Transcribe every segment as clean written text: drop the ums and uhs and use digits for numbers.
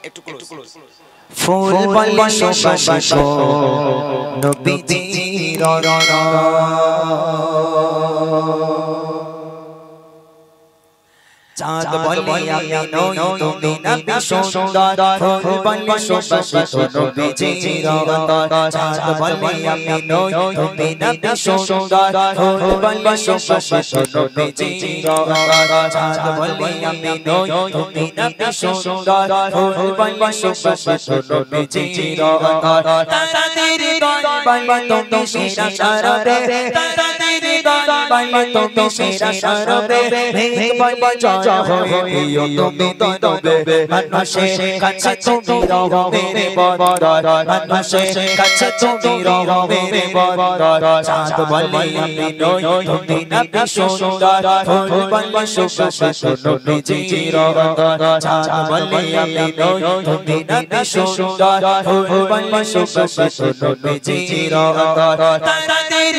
একটু ক্লোজ ফুল বলে সুবাসিত নবীজির চাঁদ বলে আমি নই তুমি নবী সুন্দর ফুল বলে সুবাসিত নবীজির চাঁদ বলে আমি নই তুমি নবী সুন্দর ফুল বলে সুবাসিত নবীজির চাঁদ বলে আমি নই তুমি নবী সুন্দর ফুল বলে সুবাসিত নবীজির তাদের বলে তুমি সেরা সারবে তাদের বলে তুমি সেরা সারবে তুমি তবে মানুষের কাছে তুমি রও মেরে বন্দর মানুষের কাছে তুমি রও মেরে বন্দর চাঁদ বলে আমি নই তুমি নবী সুন্দর ফুল বলে সুবাসিত নবীজির চাঁদ বলে আমি নই তুমি নবী সুন্দর ফুল বলে সুবাসিত নবীজির তাদের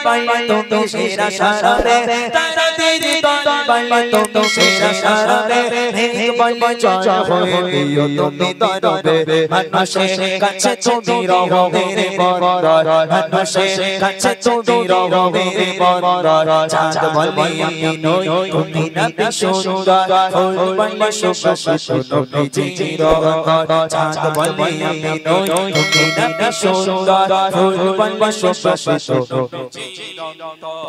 বলে তুমি সেরা সারবে তাদের বলে তুমি সেরা সারবে বলে জয় হয়ে দিও তুমি তরবে মানুষের কাছে তুমি রও মেরে বন্দর মানুষের কাছে তুমি রও মেরে বন্দর চাঁদ বলে আমি নই তুমি নবী সুন্দর ফুল বলে সুবাসিত নবীজির চাঁদ বলে আমি নই তুমি নবী সুন্দর ফুল বলে সুবাসিত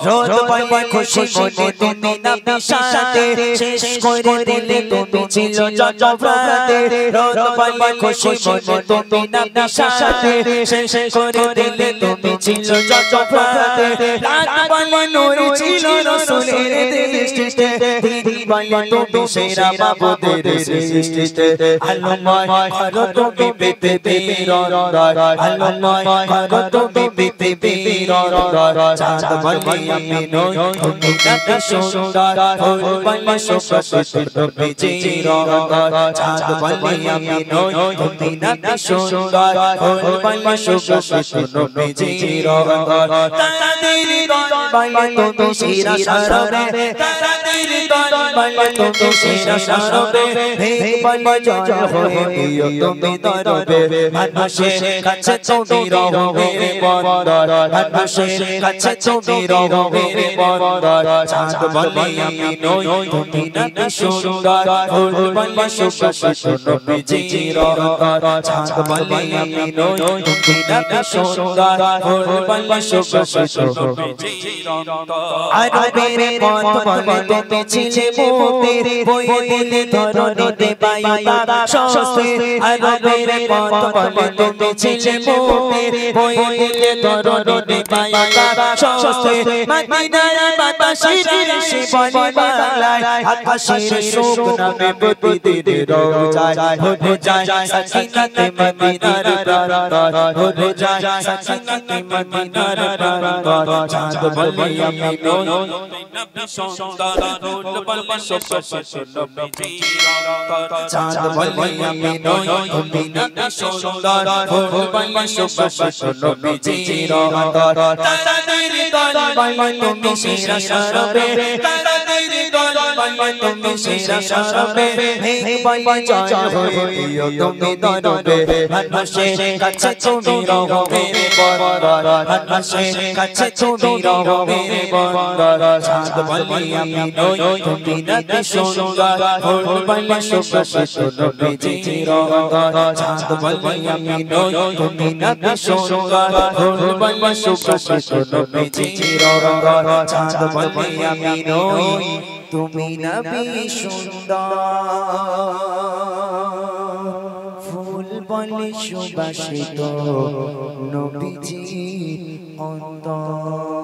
রোদ বলে খুশি মনে তুমি নবী সাথে শেষ করে দিলে তুমি ছিল জজরাতে রোদ বলে খুশি মনে তুমি নবী সাথে শেষ করে দিলে তুমি ছিল জজরাতে রাত বলে নূর ছিল রাসূলের দৃষ্টিতে দিন বলে তুমি সেরা মাবুদের সৃষ্টিতে আলোময় করো তুমি পৃথিবীর আলোময় করো তুমি পৃথিবীর চাঁদ বলে আমি নই তুমি নবী সুন্দর ফুল বলে সুবাসিত নবীজির চাঁদ বলে আমি নই তুমি নবী সুন্দর ফুল বলে সুবাসিত নবীজির তাদের বলে তুমি সেরা সারবে তাদের বলে তুমি সেরা সারবে বলে জয় হয়ে দিও তুমি তরবে মানুষের কাছে তুমি রও মেরে বন্দর মানুষের কাছে তুমি রও মেরে বন্দর চাঁদ বলে আমি নই তুমি নবী সুন্দর ফুল বলে সুবাসিত নবীজির চাঁদ বলে আমি নই তুমি নবী সুন্দর ফুল বলে সুবাসিত নবীজির আরবের পথ বলে তুমি ছিলে মুক্তির বই দিলে ধরণীতে বায়ু তারা স্বস্তি আরবের পথ বলে তুমি ছিলে মুক্তির বই দিলে ধরণীতে বায়ু তারা স্বস্তি মদিনার বাতাসের শিবলি বালায় আকাশের সুখ নামে প্রতিদিন রোজায় হয়ে যায় সাকিনাতে মদিনার প্রান্তর হয়ে যায় সাকিনাতে মদিনার প্রান্তর চাঁদ বলে আমি নই নবী সুন্দর ফুল বলে সুবাসিত নবীজির চাঁদ বলে আমি নই তুমি নবী সুন্দর ফুল বলে সুবাসিত নবীজির তাদের বলে তুমি সেরা সারবে তাদের বলে তুমি সেরা সারবে বলে জয় হয়ে দিও তুমি তরবে মানুষের কাছে তুমি রও মেরে বন্দর মানুষের কাছে তুমি রও মেরে বন্দর চাঁদ বলে আমি নই তুমি নবী সুন্দর ফুল বলে সুবাসিত নবীজির চাঁদ বলে আমি নই তুমি নবী সুন্দর ফুল বলে সুবাসিত নবীজির চাঁদ বলে আমি নই তুমি নবী সুন্দর ফুল বলে সুবাসিত নবীজির অন্তর।